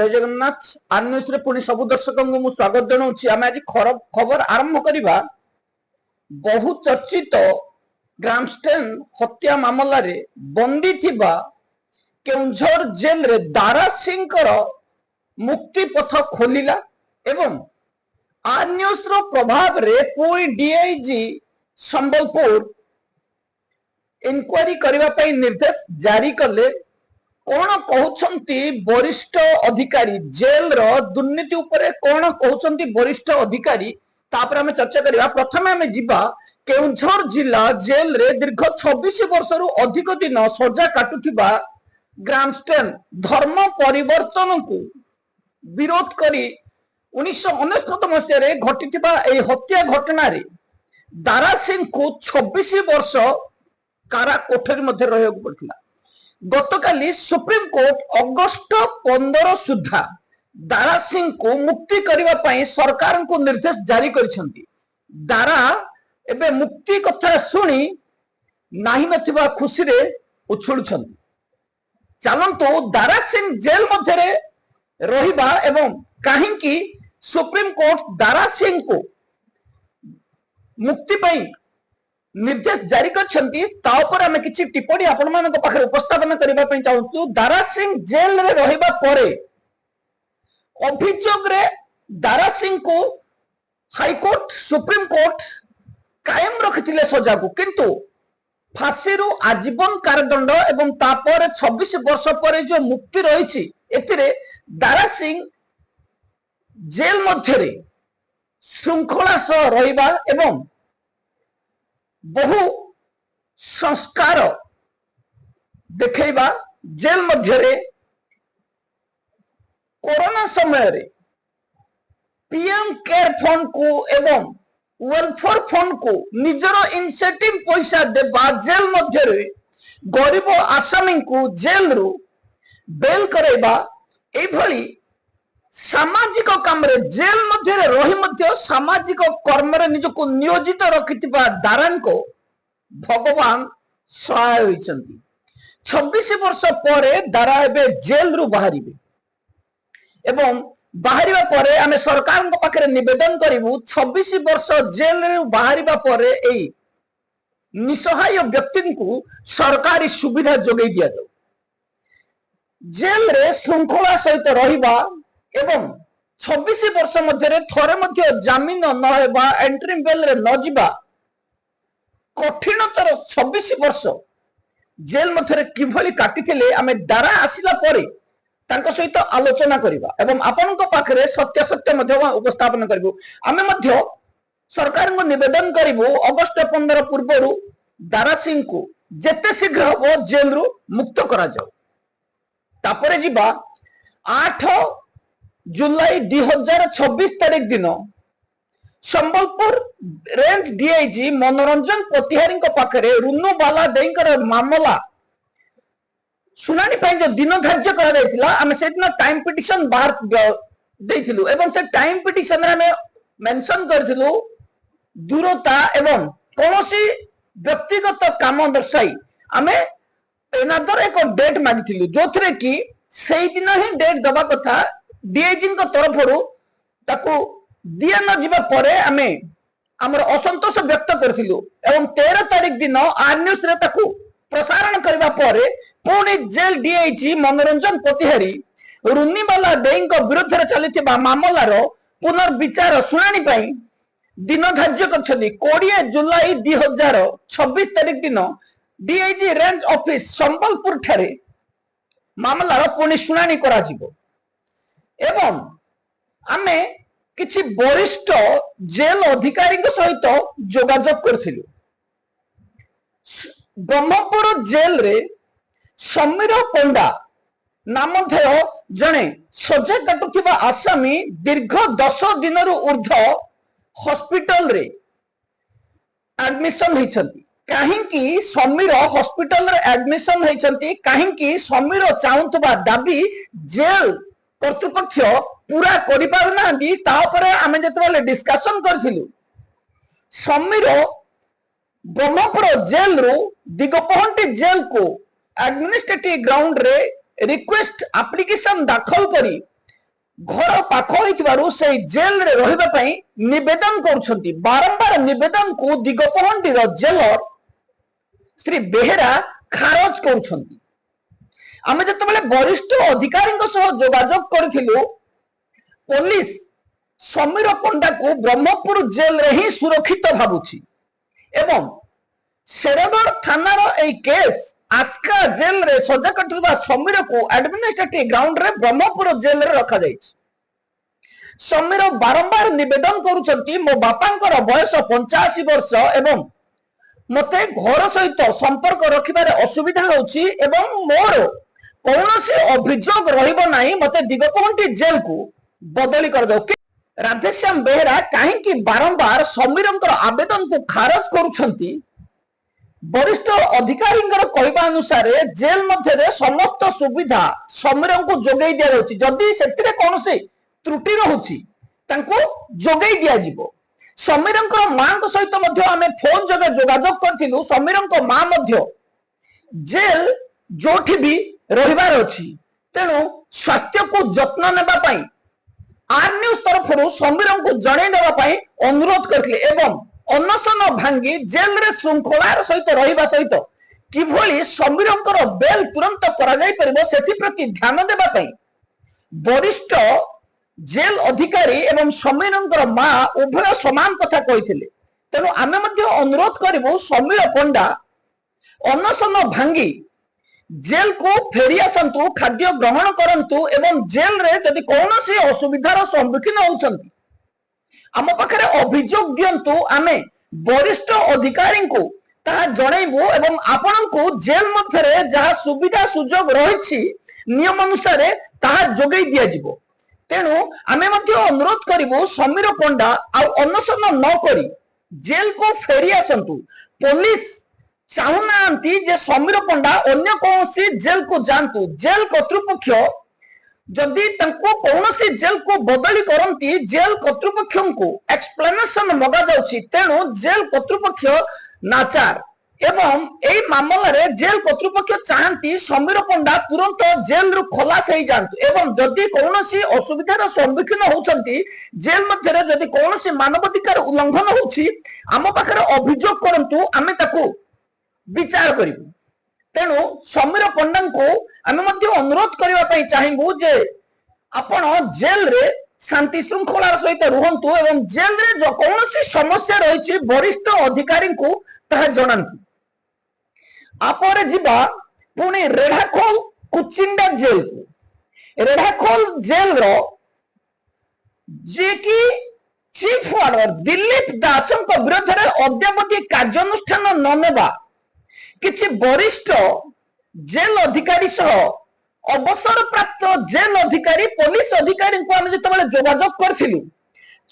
जय Jagannath R news रे पुणी सब दर्शक को स्वागत जनाऊँ आम आज खबर आरंभ करवा बहु चर्चित ग्रामस्टेन हत्या मामला रे बंदी थिबा केउंझर जेल रे दारा सिंह मुक्ति पथ खोलिला एवं आर न्यूज रो प्रभाव रे पुणी डीआईजी संबलपुर इंक्वारी करबा पई निर्देश जारी कले। कौन कहउछंती वरिष्ठ अधिकारी जेल रो दुर्नीति उपरे कौन कहउछंती वरिष्ठ अधिकारी तापर हमें चर्चा करबा। प्रथमे हमें जिबा केउंझर जिला जेल रे दीर्घ 26 वर्ष रु अधिक दिन सजा काटुथिबा ग्रामस्टेन धर्म परिवर्तन को विरोध करी 1999 मसीह रे घटिथिबा ए हत्या घटना रे दारा सिंह को 26 वर्ष कारा कोठरी मध्य रहବାକୁ पड़थिला। गतकाली सुप्रीम कोर्ट अगस्त 15 सुधा दारा सिंह को मुक्ति करने पाई सरकार को निर्देश जारी करिसेंती। दारा एबे मुक्ति कथा सुनी नाही नथिबा खुशी रे उछुलछंती। चलंतो दारा सिंह जेल मध्य रे रहिबा एवं काहेकि सुप्रीम कोर्ट दारा सिंह को मुक्ति पाई निर्देश जारी कर आम किसी टिप्पणी आपण मान पाखे उपस्थापन करने चाहूँ। दारा सिंह जेल रे रहिबा परे अभियोग रे दारा सिंह को हाईकोर्ट सुप्रीम कोर्ट कायम रखिथिले सजा को, किंतु फांसी रु आजीवन कारादंड एवं तापर 26 वर्ष पर जो मुक्ति रही एथिरे दारा सिंह जेल मध्य रे श्रृंखला सह रहिबा एवं बहु संस्कार देखा जेल मध्य रे कोरोना समय रे पीएम केयर फंड को एवं वेलफेयर फंड को निजर इनिशिएटिव पैसा देबा जेल मध्य रे गरीब आसामी को जेल रु बेल करैबा एभली सामाजिक काम रे जेल मध्य रे रही मध्य सामाजिक कर्म रे निजको नियोजित रखिथिबा दारान को भगवान सहाय होइछंती। 26 वर्ष परे दारा एबे जेल रु बाहरिबे एवं बाहरिबा परे आमे सरकार को पाखरे निवेदन करिवु 26 वर्ष जेल रु बाहरिबा परे एई निसहाय व्यक्ति को सरकारी सुविधा जोगै दिया जाऊ। जेल रे श्रृंखला सहित रहिबा एवं 26 वर्ष मध्य थरे मध्य जामिन न हेबा एंट्री बेल रे न जिबा कठिनतर 26 वर्ष जेल मध्य किभली काटिथिले आमे दारा आसिला परे तांको सहित आलोचना करिबा एवं आपनको पाखरे सत्य सत्य मध्य उपस्थापन करिबो। आमे मध्य सरकार को निवेदन करिबो अगस्त 15 पूर्वरु दारा सिंह को जेते शीघ्र हो जेल रु मुक्त करा जाऊ। तापरे जिबा 8 जुलाई 2026 तारीख दिन संबलपुर रेंज डीआईजी मनोरंजन पतिहारी पाखरे रुनु बाला देकर मामला सुनानी जो दिन धार्य करा आमे से दिन टाइम पिटिशन बाहर देथिलु एवं से टाइम पिटिशन रे आमे मेंशन करथिलु दूरता एवं कोनोसी व्यक्तिगत काम दर्शाई आमे एनादर एक डेट मागिथिलु जोथरे कि सेही दिन ही डेट दबा कथा डीआईजी तरफ ताकू दिया न जीवा परे आमे हमर असंतोष व्यक्त करथिलु एवं 13 तारीख दिन आर न्यूज रे ताकू प्रसारण करबा परे पुणी जेल डीआईजी मनोरंजन पतिहारी रुन्नीवाला देईଙ୍କ विरुद्ध चलिथिबा मामलार पुनर्विचार शुणानी पई दिन धार्य करछथि। 20 जुलाई 2026 तारीख दिन डीआईजी रेंज ऑफिस संबलपुर ठारे मामलार पुणी शुणानी करा जिवो एवं आमे किछि वरिष्ठ जेल अधिकारी सहित जोगाजोग करथिलु। ब्रह्मपुर जेल रे समीर पंडा नामधेय जणे सजा काटुथिबा आसामी दीर्घ 10 दिन रु ऊर्ध्व हॉस्पिटल रे एडमिशन होइछंती। काहेकि समीर हॉस्पिटल रे एडमिशन होइछंती काहेकि समीर चाहुथबा दाबी जेल कर्तृपक्ष पूरा करि पारुना दी तापरे आमे जेतबेले डिस्कशन करथिलु समीर ब्रह्मपुर जेल रु दिगपहंटी जेल को एडमिनिस्ट्रेटिव ग्राउंड रे रिक्वेस्ट एप्लीकेशन दाखल करी घर पाख से जेल रे रहिबा पई निवेदन करुछंती। बारंबार निवेदन को दिगपहंडी जेलर श्री बेहेरा खारज करुछंती। आमे जतबेले वरिष्ठ अधिकारी जोगाजोग करिथिलु, पुलिस समीर पंडा को ब्रह्मपुर जेल रे ही सुरक्षित भाबुछि एवं शेरगढ़ थानार ए केस आस्का जेल रे सजा कटिबा समीर को एडमिनिस्ट्रेटिव ग्राउंड रे ब्रह्मपुर जेल रे रखा जाइछि। समीर बारंबार निवेदन करुछंती, मो बापांकर बयस 85 वर्ष एवं मते घर सहित संपर्क रखिबारे असुविधा होछि एवं मोर कौनसी अभियोग रहिबो नाही, मते दिगपहंटी जेल को बदली कर दो। राधेश्याम बेहेरा काहेकि बारंबार समीरंकर आवेदन को खारज करुछंती? वरिष्ठ अधिकारी कहवा अनुसार जेल मध्य समस्त सुविधा समीर को जोगई दि जाउछि। जदि सेतिरे कोनोसी त्रुटि रहुछि तांको जोगई दिया जिवो। समीरंकर मां को सहित मध्य आमे फोन जगे जोगाजोग करथिलु। समीरंकर मां मध्य जेल जोठी भी रहिबार अछि, तेणु स्वास्थ्य को जत्न नेबा पई आर न्यूज तरफरु समीर को जणै देबा पई अनुरोध करथिले एवं अनशन भांगी जेल रे श्रृंखलार सहित रहिबा सहित किभली समीरंकर बेल तुरंत करा जाय परिबो सेति प्रति ध्यान देबा पई वरिष्ठ जेल अधिकारी एवं समीरंकर मां उभय समान कथा कहिथिले। तेणु आमे मध्य अनुरोध करिबो समीर पंडा अनशन भांगी जेल को फेरी आसंतु, खाद्य ग्रहण करंतु एवं जेल रे जदि कौनसी असुविधार सम्मुखीन होउछंती आम पाखरे अभियोग दियंतु। आमे वरिष्ठ अधिकारी को ताहा जणैबु एवं आपनकु जेल मध्यरे जहा सुविधा सुजोग रहिछि नियम अनुसार ताहा जोगै दिया जिवो। तेणु आमे मध्य अनुरोध करिबु समीर पंडा आ अनशन न करी जेल को फेरी आसंतु। पुलिस चाहुनांती जे समीर पंडा अन्य कौनसी जेल को जानतु। जेल कर्तृपक्ष जदि तंको कौनसी जेल को बदली करंती, जेल कर्तृपक्ष को एक्सप्लेनेशन मगा जाउछि। तेणु जेल कर्तृपक्ष नाचार एवं एई मामला रे जेल कर्तृपक्ष चाहंती समीर पंडा तुरंत जेल रु खलास हो जांतु एवं जदि कौनसी असुविधार सम्मुखीन होउछंती जेल मध्य रे जदि कौनसी मानवाधिकार उल्लंघन होउछि आम पाखरे अभियोग करंतु, आमे ताकू विचार करिबु। तेणु समीर पंडा को आमे मध्य अनुरोध करबा पई चाहिबु जे आपण जेल रे शांति श्रृंखलार सहित रुहंतु एवं जेल रे जो कौनसी समस्या रहिछि वरिष्ठ अधिकारी को ताहा जणांतु। आपरे जिबा पुणी रेढ़ाखोल कुचिंडा जेल को। रेढ़ाखोल जेल रो जे कि चीफ वार्डर दिलीप दास विरोध में अद्यावधि कार्यानुष्ठान न नेबा किछि वरिष्ठ जेल अधिकारी सह अवसर प्राप्त जेल अधिकारी पुलिस अधिकारी को आम जो जोगाजोग करथिलु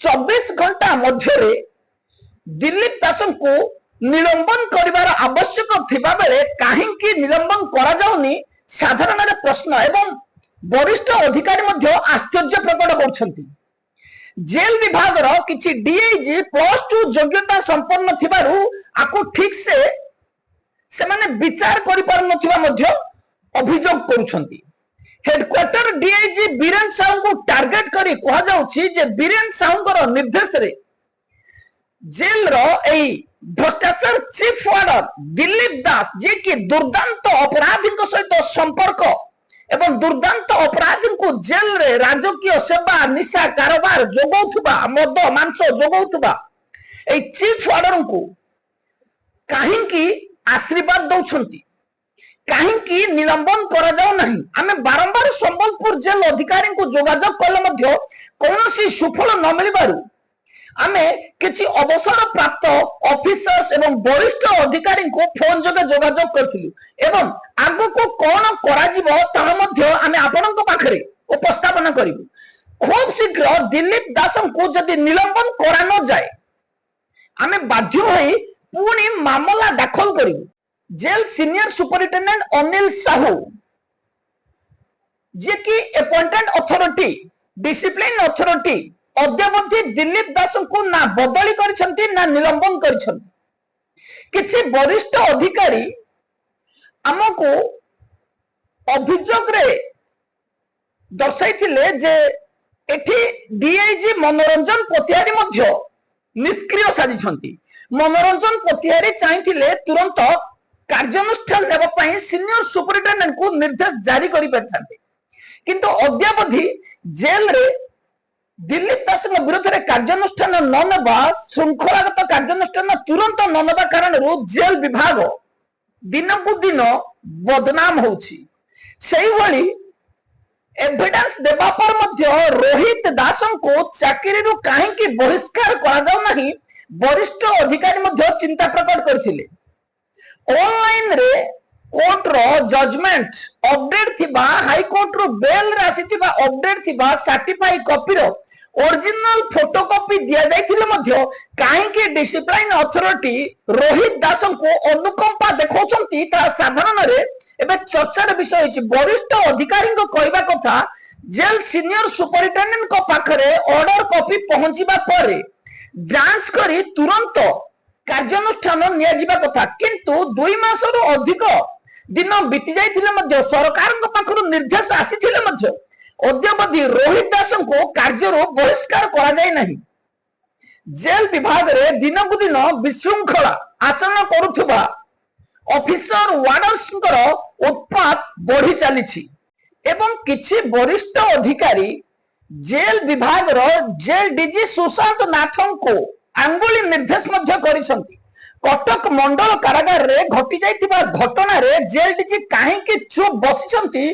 24 घंटा मध्य दिलीप दास को निलंबन करिवार आवश्यक थिबा बेले काहेकि निलंबन करा जाउनी साधारण प्रश्न एवं वरिष्ठ अधिकारी मध्य आश्चर्य प्रकट करछंती। जेल विभाग रो किछि डीआईजी +2 योग्यता संपन्न थिबारु आको ठीक से माने विचार करि पार नथिबा मध्य अभियोग करूछंती। हेडक्वार्टर डीआईजी बीरेन साहू को टार्गेट करी कहा जाउछि जे बीरेन साहूंकर निर्देश रे जेल रो एई भ्रष्टाचार चीफ वार्डर दिलीप दास जे कि दुर्दांत अपराधी सहित संपर्क एवं दुर्दांत अपराधी को जेल रे राजकीय सेवा निशा कारोबार जोगौथुबा मद मांस जोगौथुबा ए चीफ वार्डर को काहेकि आशीर्वाद दौछंती, काहेकि निलंबन करा जाउ नहीं। आमे बारंबार संबलपुर जेल अधिकारी को जोगाजोग कले मध्य कौनसी सुफल न मिलबारु आमे किछि अवसर प्राप्त ऑफिसर्स एवं वरिष्ठ अधिकारी को फोन जगे जोगाजोग करथिलु एवं आगो को कोन करा जिवो ता मध्य आमे आपनक पाखरे उपस्थापन करिवु। खूब शीघ्र दिलीप दास को जदि निलंबन करा न जाए आमे बाध्य होई पुणी मामला दाखल करिवु। Jail senior superintendent Anil Sahu जे कि अपॉइंटेड अथॉरिटी डिसिप्लिन अथॉरिटी अद्यावधि दिलीप दास को ना बदली करिसंती ना निलंबन करिसंती। किछि वरिष्ठ अधिकारी हमको अभियोग रे दर्शाइथिले जे एठी डीआईजी मनोरंजन पतिहारी मध्य निष्क्रिय साजिछंती। मनोरंजन पतिहारी चाहिए तुरंत कार्यानुष्ठान नेबा पई सीनियर सुपरिटेंडेंट को निर्देश जारी करि परथांते, किंतु अद्यावधि जेल रे दिलीप दास विरोध में कार्यानुष्ठान न नेबा, श्रृंखलागत कार्यानुष्ठान तुरंत न नेबा कारण जेल विभाग दिन को दिन बदनाम होछि। सेही भली एविडेंस देबा पर मध्य रोहित दास को चाकरी रु काहेकि बहिष्कार करा जाउ नाही वरिष्ठ अधिकारी मध्य चिंता प्रकट करथिले। ऑनलाइन रे कोर्ट रो जजमेंट अपडेट थिबा, हाई कोर्ट रो बेल रे आसीथिबा अपडेट थिबा सर्टिफाई कॉपी रो ओरिजिनल फोटोकॉपी दिया जाइथिले मध्य काहेकि डिसिप्लिन अथॉरिटी रोहित दास को अनुकंपा देखौछंती ता साधारण रे एबे चर्चार विषय अछि। वरिष्ठ अधिकारी को कहबा कथा जेल सीनियर सुपरिटेंडेंट को पाखरे ऑर्डर कॉपी पहुंचीबा परे जांच करी तुरंत कार्यानुष्ठान निया जिबा कथा, किंतु 2 मास रु अधिक दिन बीती जाइथिले मध्य सरकार को पाखरु निर्देश आसीथिले मध्य अद्यावधि रोहित दास को कार्य बहिष्कार करा जाय नहीं। जेल विभाग रे दिन को दिन विशृंखला आचरण करुथुबा ऑफिसर वार्डन्स उत्पात बढ़ी चली एवं किछि वरिष्ठ अधिकारी जेल विभाग रो जेल डीजी सुशांत नाथन को आंगुली निर्देश मध्य करिसंती। कटक मंडल कारागार रे घटी जाइतिबा घटना रे जेल डीजी काहेकि चुप बसिसंती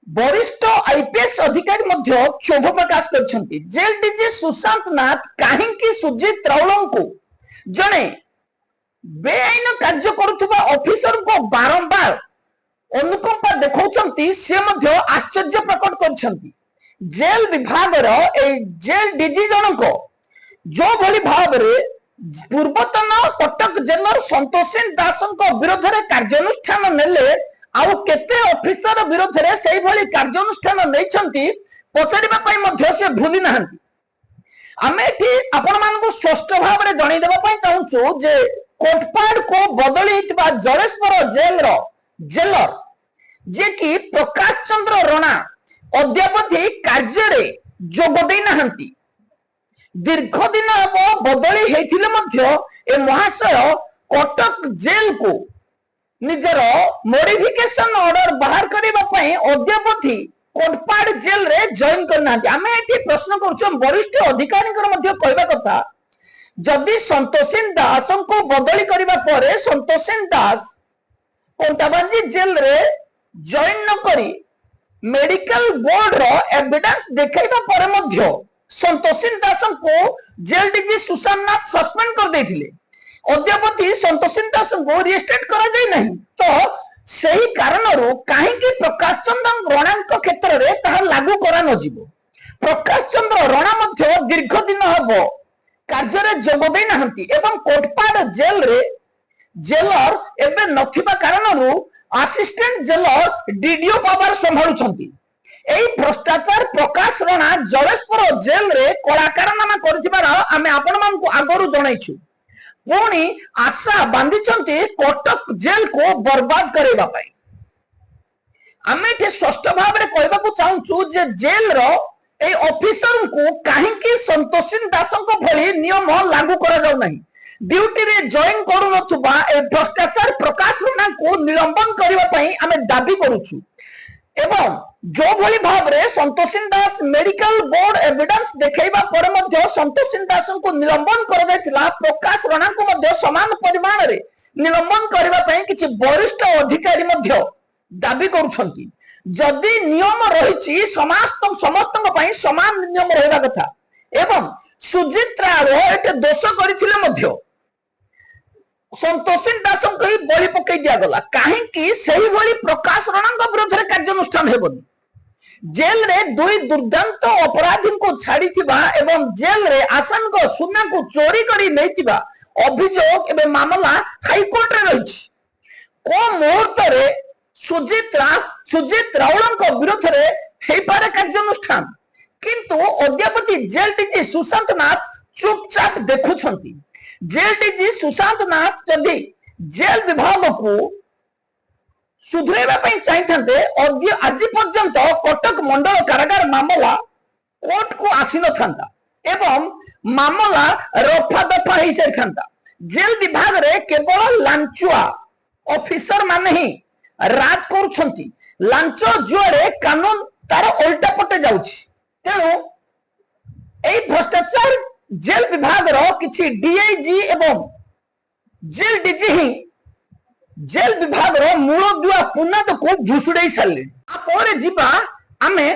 वरिष्ठ आईपीएस अधिकारी मध्य क्षोभ प्रकाश करछंती। जेल डीजी सुशांत नाथ काहेकि सुजीत राउल को जणे बेआईन कार्य करुथुबा ऑफिसर को बारंबार अनुकंपा देखौछंती से मध्य आश्चर्य प्रकट करछंती। जेल विभाग रो ए जेल डीजी जनक जो भली भाव रे पूर्वतन कटक जेलर संतोषिन दास विरोध में कार्यानुष्ठान नेले आउ केते ऑफिसर विरोध में सेही भली कार्यानुष्ठान नैछंती पचारिबा पई मध्य से भूली नाहंती। आमे एठी आपण मानकु स्पष्ट भाव रे जणै देबा पई चाहूछु जे कोटपाड़ को बदली हितबा जलेश्वर जेल रो जेलर जे कि प्रकाश चंद्र रणा अद्यावधि कार्य रे जोग देई नाहंती। दीर्घ दिन अब बदली हेथिले मध्य ए महाशय कटक जेल को निजर मॉडिफिकेशन ऑर्डर बाहर करबा पई अद्यावधि कोटपाड़ जेल रे जॉइन करना। आमे एठी प्रश्न करूछु वरिष्ठ अधिकारी मध्य कहबा कथा जदि संतोषिन दास को बदली करबा परे संतोषिन दास कोंटाबांजी जेल रे जॉइन न करी मेडिकल बोर्ड रो एविडेंस देखैबा परे मध्य संतोषिन दास को जेल डीजी सुशांत नाथ सस्पेंड कर देथिले। अद्यावधि संतोषिन दास को रिस्टेट करा जाय नहीं, तो सही कारणरू काहेकि प्रकाश चंद्र रणांक क्षेत्र रे ताहा लागू करा न जिवो। प्रकाश चंद्र रणा मध्य दीर्घ दिन हबो कार्य रे जोग देई नाहंती एवं कोटपाड़ जेल रे जेलर एबे नथिबा कारणरू असिस्टेंट जेलर डीडीओ पावर संभाळुछंती। एई भ्रष्टाचार प्रकाश रणा जलेश्वर जेल रे कलाकारनामा करथिबार आमे आपण मानकु आगरु जणाइछु। पुणी आशा बांधिछंती कटक जेल को बर्बाद करेबा पई। आमे एठी स्पष्ट भाव रे कहबाकू चाहूछु जे जेल रो ए ऑफिसर को काहेकि संतोषिन दासक भली नियम लागू करा जाउ नाही। ड्यूटी रे जॉइन करू नथुबा ए भ्रष्टाचार प्रकाश रणा को निलंबन करबा पई आमे दाबी करूछु एवं जो भली भाव रे संतोषिन दास मेडिकल बोर्ड एविडेंस देखैबा पर मध्य संतोषिन दास को निलंबन कर दैथिला प्रकाश रणा को मध्य समान परिमाण रे निलंबन करबा पई किछि वरिष्ठ अधिकारी मध्य दाबी करूछंती। जदि नियम रहिछि समस्त पई समान नियम रहबा कथा एवं सुजीत राव एटे दोष करिथिले मध्य संतोषिन दास को ही बलि पकई दिया गला काहेकि सही भली प्रकाश रणा विरोध में कार्यानुष्ठान हेबनी। जेल रे दुई दुर्दांत अपराधी को छाड़ी थिबा एवं जेल रे आसन को सुना को चोरी करी नैतिबा अभियोग एवं मामला हाईकोर्ट रे रहिछि। को मुहूर्त रे सुजीत राउल विरोध रे हेई पारे कार्यानुष्ठान, किंतु अद्यावधि जेल डीजी सुशांत नाथ चुपचाप देखुछंती। जेल डीजी सुशांत नाथ जदि जेल विभाग को सुधरेबा पई चाहिथांते आज पर्यंत कटक मंडल कारागार मामला कोर्ट को आसी न था एवं मामला रफा दफा हो सारी था। जेल विभाग रे केवल लांचुआ ऑफिसर माने ही राज करुछंती। लांच जुआरे कानून तार उल्टा पटे जाउछि। तेणु एई भ्रष्टाचार जेल विभाग रो किछि डीआईजी एवं जेल डीजी ही जेल विभाग रो मूल दुआ पुनाद को भुसुड़े सारे। आपर जीवा आमे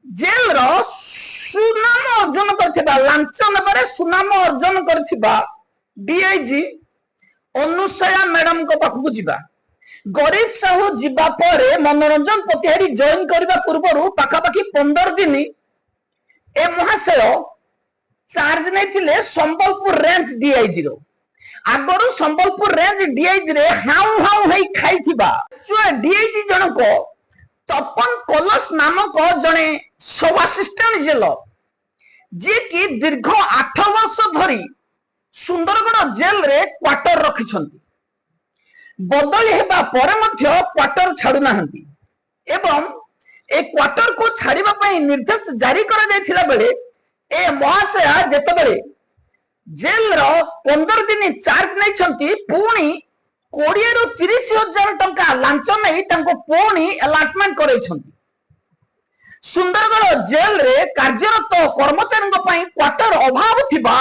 जेल रो सुनाम अर्जन करथिबा लांच नबारे सुनाम अर्जन करथिबा डीआईजी अनुसया मैडम को पाखु जीवा। गरीब साहू जीवा परे मनोरंजन पतिहारी जॉइन करबा पूर्वरु पाखापाखि 15 दिन ए महाशय चार्ज नहीं संबलपुर रेंज डीआईजी रो। आगरू संबलपुर रेंज डीआईजी रे हाउ हाउ हेई खाइथिबा डीआईजी जनक तपन कलश नामक जने सब असिस्टेंट जेलर जे कि दीर्घ 8 वर्ष धरी सुंदरगढ़ जेल रे क्वार्टर रखिछंती। बदली हेबा परे मध्य क्वार्टर छाडु नाहंती एवं ए क्वार्टर को छाड़िबा पई निर्देश जारी करा जायथिला बेले ए महाशया जेतबेले जेल रो 15 दिन चार्ज नै छंती पुणी 20 रु 30 हजार टंका लांच नै तांको पुणी अलॉटमेंट करै छंती। सुंदरगढ़ जेल रे कार्यरत कर्मचारी पई क्वार्टर अभाव थिबा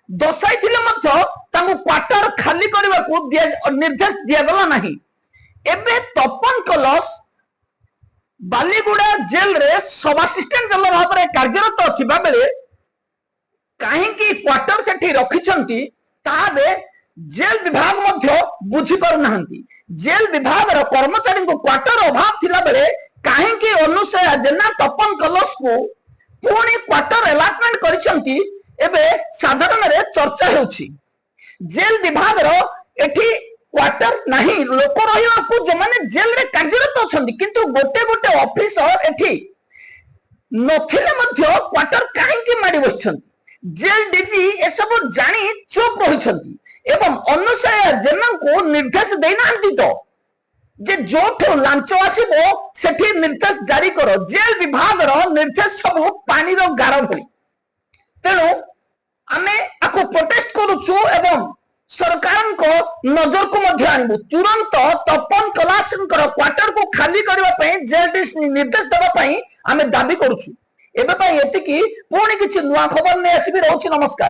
दशाई थिले मध्य तांको क्वार्टर खाली करबा को निर्देश दिया गला नाही। एबे तपन कलश बालीगुड़ा जेल रे सब असिस्टेंट जेलर भाव में कार्यरत थिबा बेले काहे की क्वार्टर सेठी रखिछंती ताबे जेल विभाग मध्य बुझी पारु नाहंती। जेल विभाग रो कर्मचारी को क्वार्टर अभाव थिला बेले काहे की अनुसया जेना तपन कलश को पुणी क्वार्टर अलॉटमेंट करिछंती एबे साधारण रे चर्चा हेउछि। जेल विभाग रो एठी क्वार्टर नाही लोक रहिबा को जे माने जेल रे कार्यरत अछंती किंतु गोटे गोटे ऑफिसर एठी नथिले मध्य क्वार्टर काहे की माडी बसछंती। जेल डीजी ए सब जानी चुप रहिछंती एवं अनुसया जेना को निर्देश देनांती तो जे जोठो लांच आसीबो सेठी निर्देश जारी करो। जेल विभाग रो निर्देश सब पानी रो गार भली। तेणु आमे आको प्रोटेस्ट करूछु एवं सरकार को नजर को मध्य आनबु। तुरंत तपन कलाशंकर क्वार्टर को खाली करबा पई जेल निर्देश देबा पई आमे दाबी करूछु। एबे पई एतिकी पुणी किछि नुवा खबर नै आसीबी रहउछि। नमस्कार।